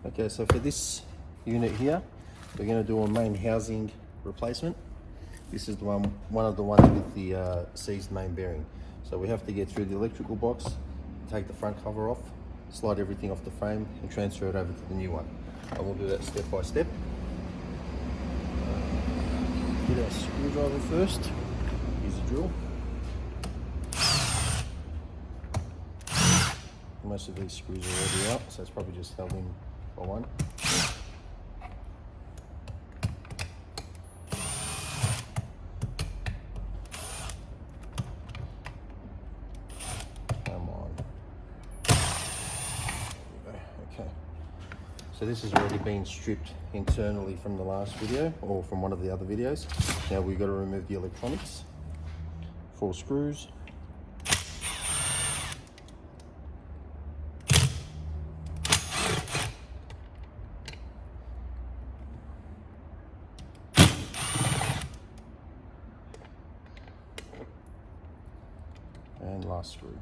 Okay, so for this unit here, we're going to do a main housing replacement. This is the one of the ones with the seized main bearing. So we have to get through the electrical box, take the front cover off, slide everything off the frame and transfer it over to the new one. And we'll do that step by step. Get our screwdriver first, use a drill. Most of these screws are already out, so it's probably just held in by one. Come on. There we go. Okay. So this has already been stripped internally from the last video, or from one of the other videos. Now we've got to remove the electronics. 4 screws. And last screw.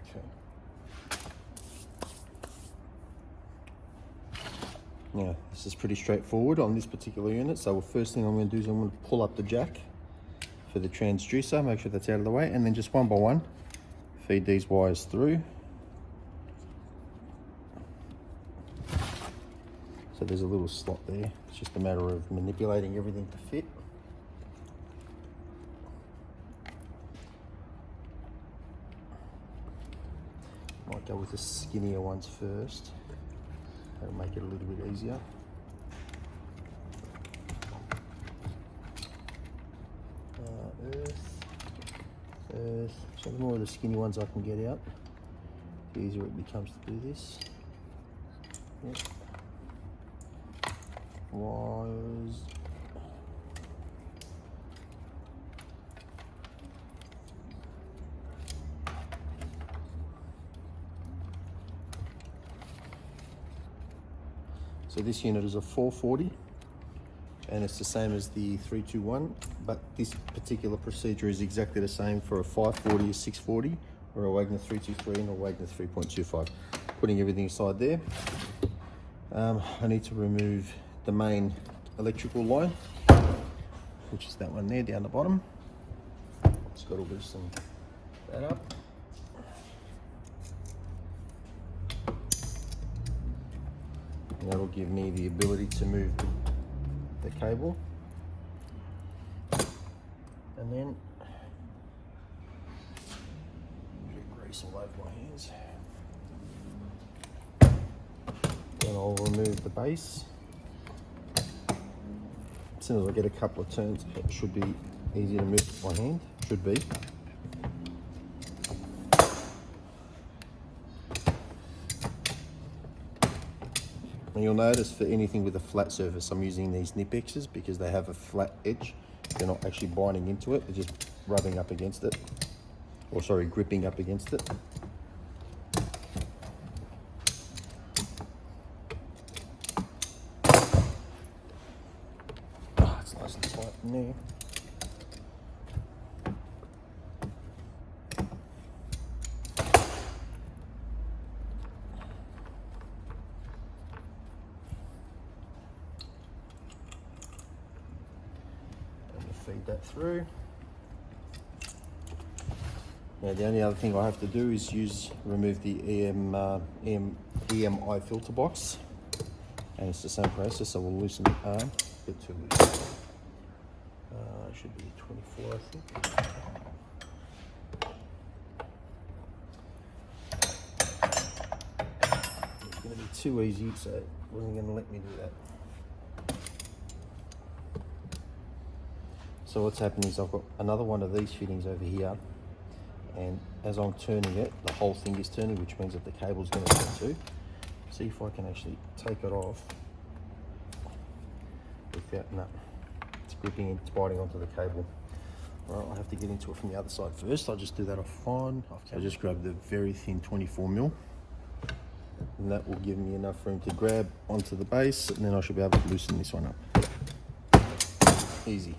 Okay. Now, this is pretty straightforward on this particular unit. So the first thing I'm going to do is I'm going to pull up the jack for the transducer, make sure that's out of the way, and then just one by one, feed these wires through. So there's a little slot there. It's just a matter of manipulating everything to fit. Might go with the skinnier ones first. That'll make it a little bit easier. Earth. So the more of the skinny ones I can get out, the easier it becomes to do this. Yep. Wires. So this unit is a 440 and it's the same as the 321, but this particular procedure is exactly the same for a 540, a 640, or a Wagner 323 and a Wagner 3.25. Putting everything aside there, I need to remove the main electrical line, which is that one there down the bottom. Just got to loosen that up. And that'll give me the ability to move the cable. And then grease all over my hands. Then I'll remove the base. As soon as I get a couple of turns, it should be easy to move with my hand. Should be. And you'll notice for anything with a flat surface, I'm using these Nipexes because they have a flat edge. They're not actually binding into it, they're just rubbing up against it. Or sorry, gripping up against it. Oh, it's nice and tight in there. Feed that through. Now the only other thing I have to do is remove the EMI filter box, and it's the same process. So we'll loosen the arm. A bit too loose. It should be 24, I think. It's going to be too easy, so it wasn't going to let me do that. So what's happening is I've got another one of these fittings over here, and as I'm turning it, the whole thing is turning, which means that the cable's going to turn too. See if I can actually take it off without, no, it's gripping and it's biting onto the cable. All right, I'll have to get into it from the other side first. I'll just do that off camera. I just grab the very thin 24mm, and that will give me enough room to grab onto the base, and then I should be able to loosen this one up. Easy.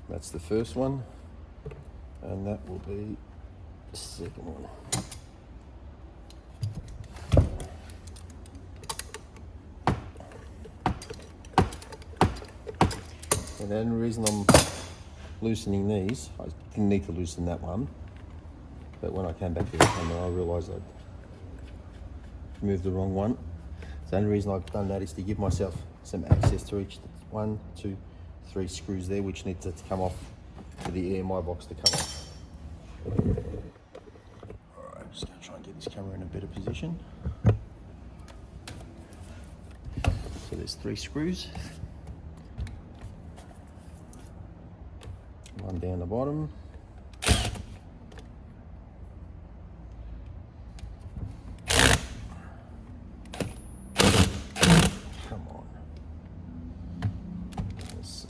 That's the first one, and that will be second one. And the only reason I'm loosening these, I didn't need to loosen that one, but when I came back to the camera I realised I'd moved the wrong one. So the only reason I've done that is to give myself some access to each 1, 2, 3 screws there, which need to come off for the EMI box to come off. Alright, I'm just going to try and get this camera in a better position. So there's 3 screws. One down the bottom. Come on. There's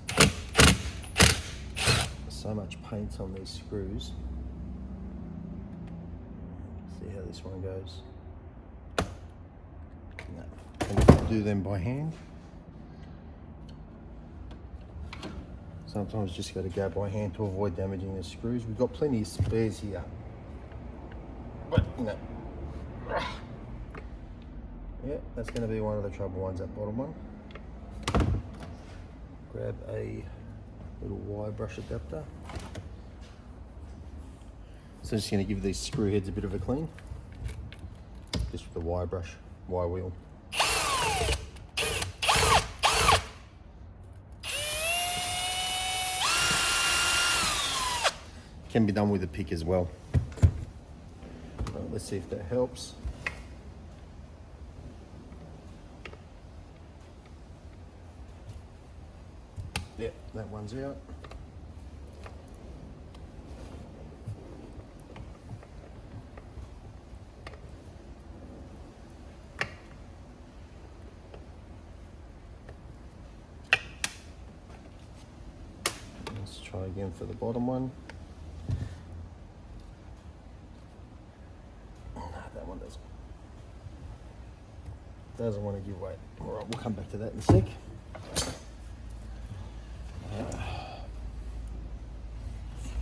so much paint on these screws. See how this one goes. No. And you can do them by hand. Sometimes just got to go by hand to avoid damaging the screws. We've got plenty of spares here. But, you know, yeah, that's going to be one of the trouble ones, that bottom one. Grab a little wire brush adapter. So just going to give these screw heads a bit of a clean. Just with the wire brush, wire wheel. Can be done with a pick as well. Right, let's see if that helps. Yep, that one's out. Let's try again for the bottom one. Doesn't want to give way. All right, we'll come back to that in a sec.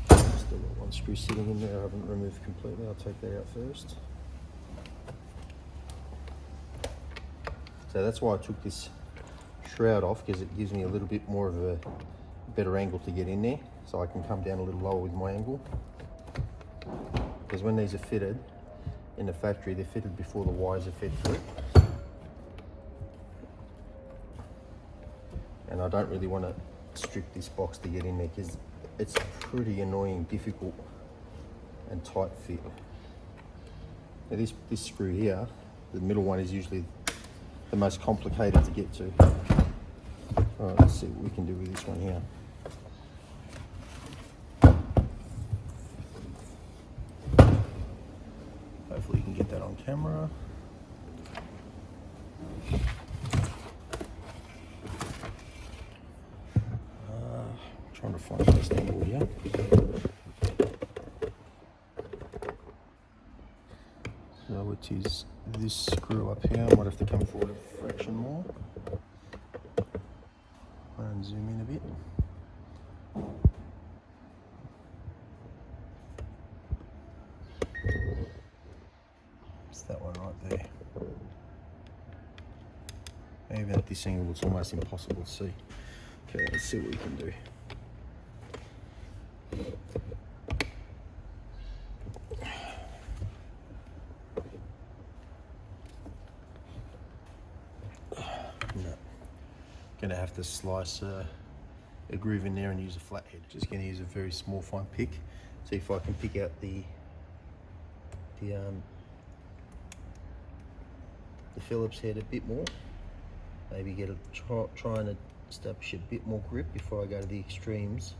Still got one screw sitting in there I haven't removed completely. I'll take that out first. So that's why I took this shroud off, because it gives me a little bit more of a better angle to get in there, so I can come down a little lower with my angle. Because when these are fitted in the factory, they're fitted before the wires are fed through. And I don't really want to strip this box to get in there, because it's pretty annoying, difficult and tight fit. Now this screw here, the middle one, is usually the most complicated to get to. All right, let's see what we can do with this one here. Hopefully you can get that on camera. Trying to find the best angle here. So it is this screw up here. I might have to come forward a fraction more. And zoom in a bit. It's that one right there. Even at this angle, it's almost impossible to see. Okay, let's see what we can do. No. Gonna have to slice a groove in there and use a flathead. Just gonna use a very small fine pick. See if I can pick out the Phillips head a bit more. Maybe get trying to establish a bit more grip before I go to the extremes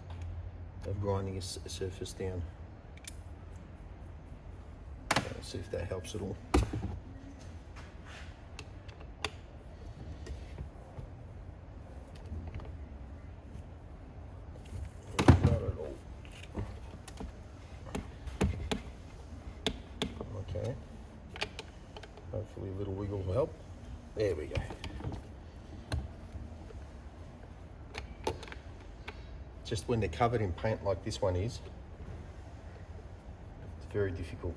of grinding a surface down. Let's see if that helps at all. Not at all. Okay. Hopefully a little wiggle will help. There we go. Just when they're covered in paint like this one is, it's very difficult.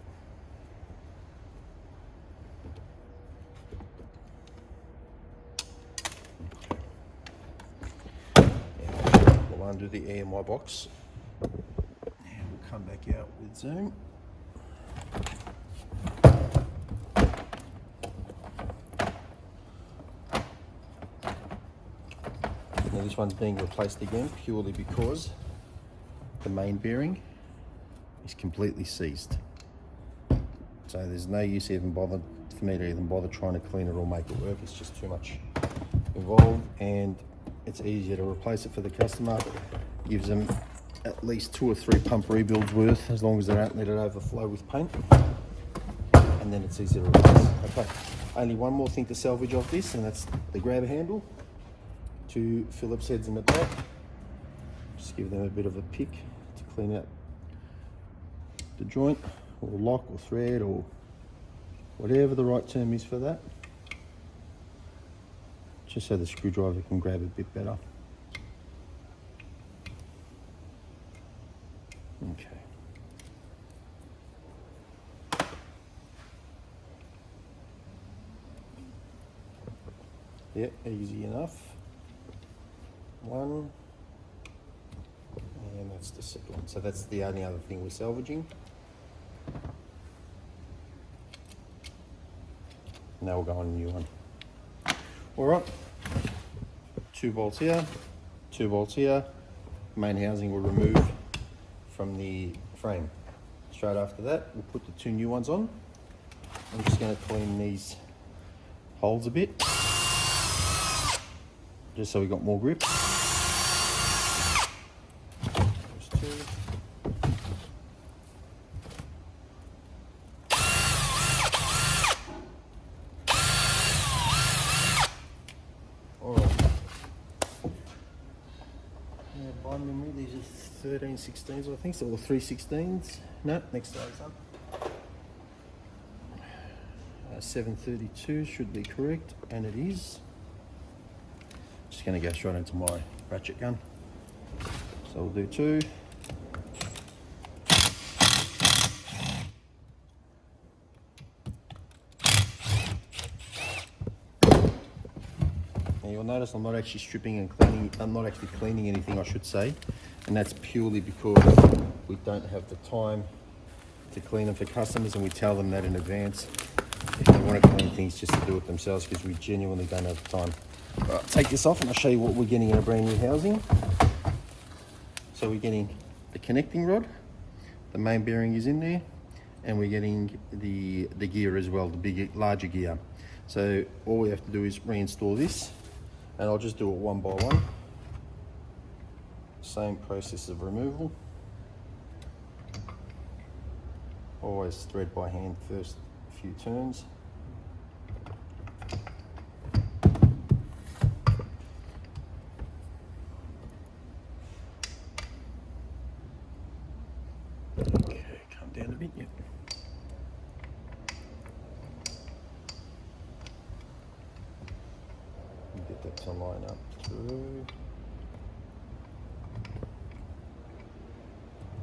We'll undo the EMI box and we'll come back out with zoom. Now this one's being replaced again purely because the main bearing is completely seized. So there's no use for me to even bother trying to clean it or make it work. It's just too much involved, and it's easier to replace it for the customer. Gives them at least 2 or 3 pump rebuilds worth, as long as they don't let it overflow with paint. And then it's easy to replace. Okay, only one more thing to salvage off this, and that's the grab handle. 2 Phillips heads in the back. Just give them a bit of a pick to clean out the joint, or lock, or thread, or whatever the right term is for that. Just so the screwdriver can grab a bit better. Okay. Yep, easy enough. One. And that's the second one. So that's the only other thing we're salvaging. Now we'll go on a new one. All right, 2 bolts here, 2 bolts here. Main housing will remove from the frame. Straight after that, we'll put the 2 new ones on. I'm just going to clean these holes a bit, just so we got more grip. There's 2. By memory, these are 13/16s, I think, so, or 3/16s. No, next size up. 732 should be correct, and it is. Just going to go straight into my ratchet gun. So we'll do 2. Now you'll notice I'm not actually stripping and cleaning, I'm not actually cleaning anything, I should say, and that's purely because we don't have the time to clean them for customers, and we tell them that in advance if they want to clean things just to do it themselves, because we genuinely don't have the time. All right, take this off and I'll show you what we're getting in a brand new housing. So we're getting the connecting rod, the main bearing is in there, and we're getting the gear as well, the larger gear. So all we have to do is reinstall this, and I'll just do it one by one. Same process of removal. Always thread by hand first few turns. Okay, come down a bit, yeah. Get that to line up through.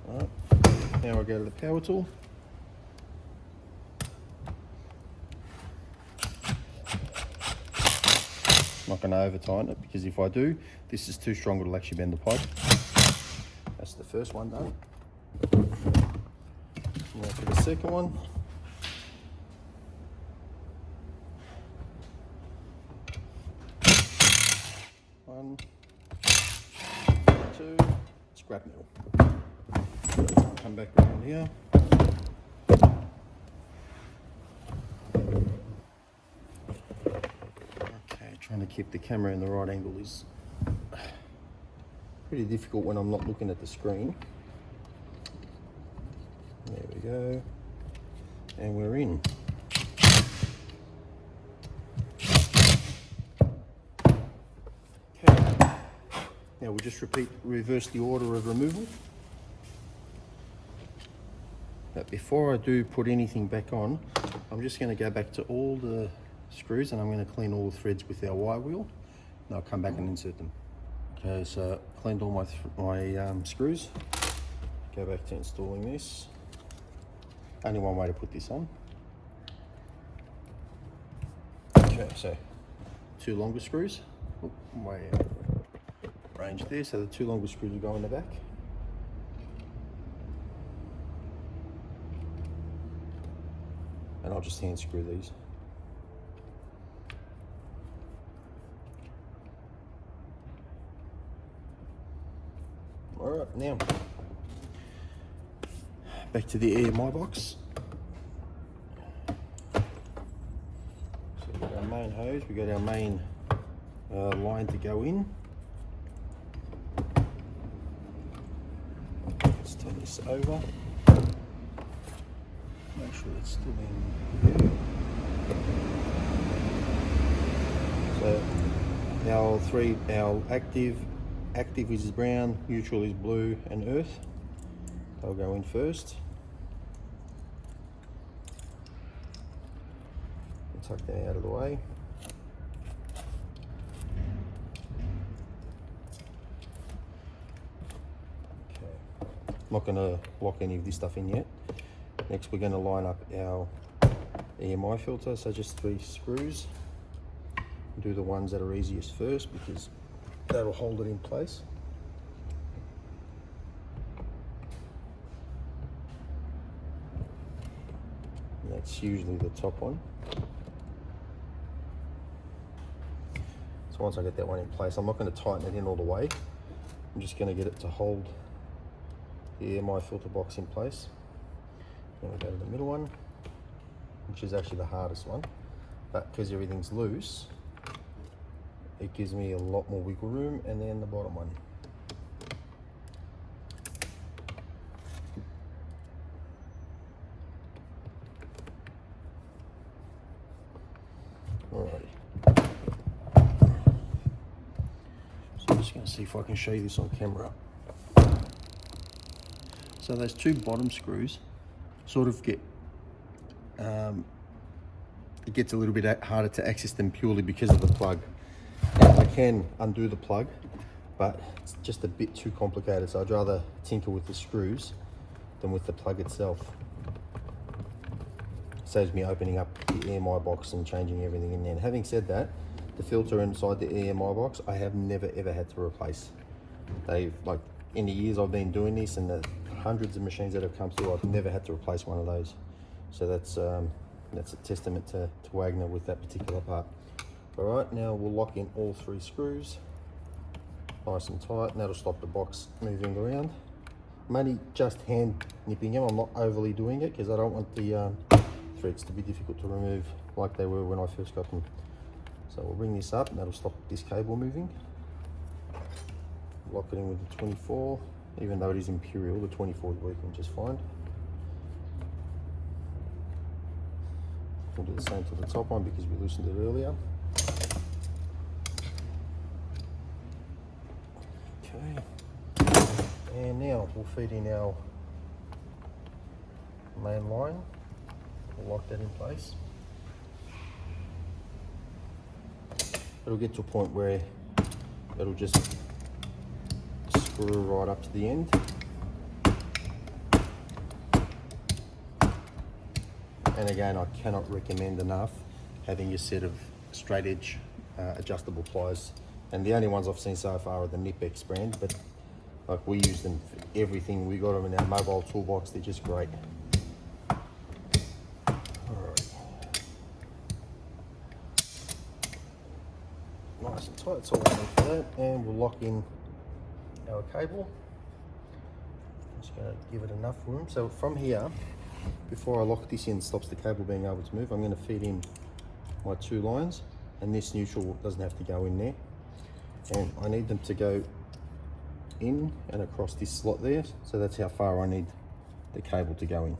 Alright, now I'll go to the power tool. I'm not going to over tighten it, because if I do, this is too strong, it'll actually bend the pipe. That's the first one done. Now for the second one. One, 2, scrap metal. Come back around here. Okay, trying to keep the camera in the right angle is pretty difficult when I'm not looking at the screen. There we go. And we're in. Now we'll just reverse the order of removal. But before I do put anything back on, I'm just going to go back to all the screws, and I'm going to clean all the threads with our wire wheel, and I'll come back and insert them. Okay, so cleaned all my screws. Go back to installing this. Only one way to put this on. Okay, so 2 longer screws. Way out of range there, so the 2 longer screws will go in the back. And I'll just hand screw these. All right, now back to the EMI box. So we've got our main hose, we've got our main line to go in. Let's turn this over. Make sure it's still in here. So our active is brown, neutral is blue, and earth. They'll go in first. Tuck that out of the way. Okay, I'm not going to block any of this stuff in yet. Next, we're going to line up our EMI filter, so just 3 screws. Do the ones that are easiest first because that'll hold it in place. And that's usually the top one. So once I get that one in place, I'm not going to tighten it in all the way. I'm just going to get it to hold the EMI filter box in place. Then we go to the middle one, which is actually the hardest one, but because everything's loose, it gives me a lot more wiggle room. And then the bottom one. Alrighty. So I'm just going to see if I can show you this on camera. So those 2 bottom screws sort of get, it gets a little bit harder to access them purely because of the plug. Now, I can undo the plug, but it's just a bit too complicated, so I'd rather tinker with the screws than with the plug itself. It saves me opening up the EMI box and changing everything in there. And having said that, the filter inside the EMI box, I have never ever had to replace. They've, like, in the years I've been doing this and the hundreds of machines that have come through, I've never had to replace one of those. So that's a testament to Wagner with that particular part. Alright, now we'll lock in all 3 screws nice and tight, and that'll stop the box moving around. I'm only just hand nipping them, I'm not overly doing it because I don't want the threads to be difficult to remove like they were when I first got them. So we'll bring this up and that'll stop this cable moving. Lock it in with the 24, even though it is imperial, the 24 is working just fine. We'll do the same to the top one because we loosened it earlier. Okay, and now we'll feed in our main line. We'll lock that in place. It'll get to a point where it'll just screw right up to the end. And again, I cannot recommend enough having a set of straight edge adjustable pliers. And the only ones I've seen so far are the Nipex brand, but like we use them for everything. We got them in our mobile toolbox, they're just great. Alright. Nice and tight, so we'll for that, and we'll lock in our cable. Just going to give it enough room. So from here, before I lock this in, stops the cable being able to move, I'm going to feed in my 2 lines, and this neutral doesn't have to go in there. And I need them to go in and across this slot there, so that's how far I need the cable to go in.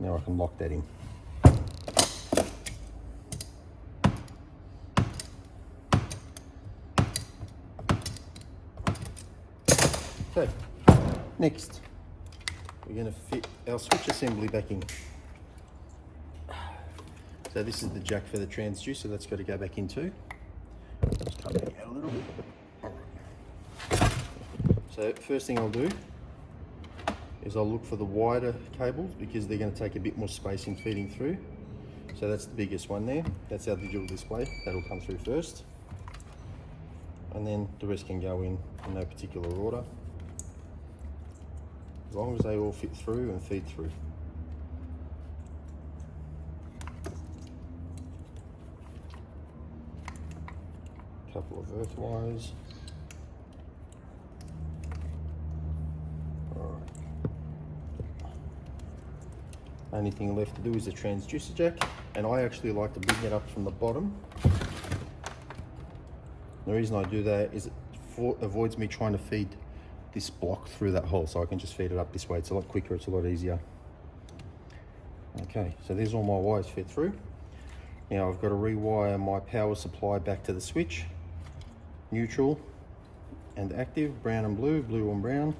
Now I can lock that in. Okay, next we're going to fit our switch assembly back in. So this is the jack for the transducer, that's got to go back in too. Just cut that out a little bit. So first thing I'll do is I'll look for the wider cables because they're going to take a bit more space in feeding through. So that's the biggest one there. That's our digital display. That'll come through first. And then the rest can go in no particular order, as long as they all fit through and feed through. Couple of earth wires. Alright. Only thing left to do is the transducer jack, and I actually like to bring it up from the bottom. The reason I do that is it avoids me trying to feed this block through that hole, so I can just feed it up this way. It's a lot quicker, it's a lot easier. Okay, so there's all my wires fed through. Now I've got to rewire my power supply back to the switch. Neutral and active, brown and blue, blue and brown.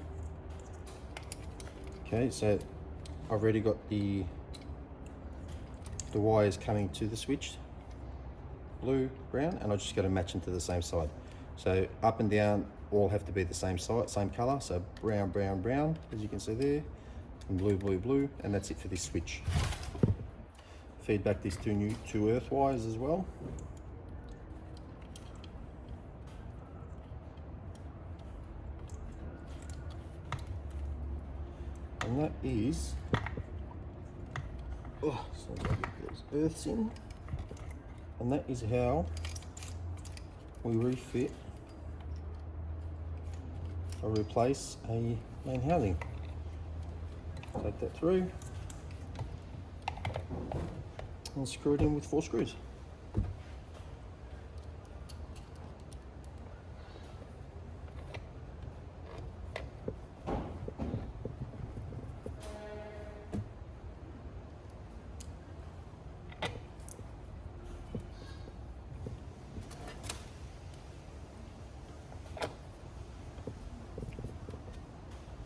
Okay, so I've already got the wires coming to the switch, blue, brown, and I just got to match them to the same side. So up and down all have to be the same side, same color. So brown, brown, brown, as you can see there, and blue, blue, blue, and that's it for this switch. Feed back these two earth wires as well. And that is, so I'll get those earths in. And that is how we refit or replace a main housing. Take that through and screw it in with 4 screws.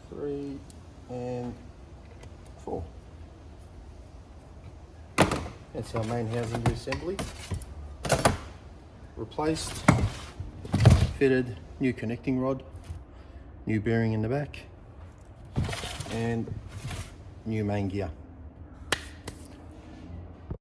Three and 4. That's our main housing reassembly. Replaced, fitted, new connecting rod, new bearing in the back, and new main gear.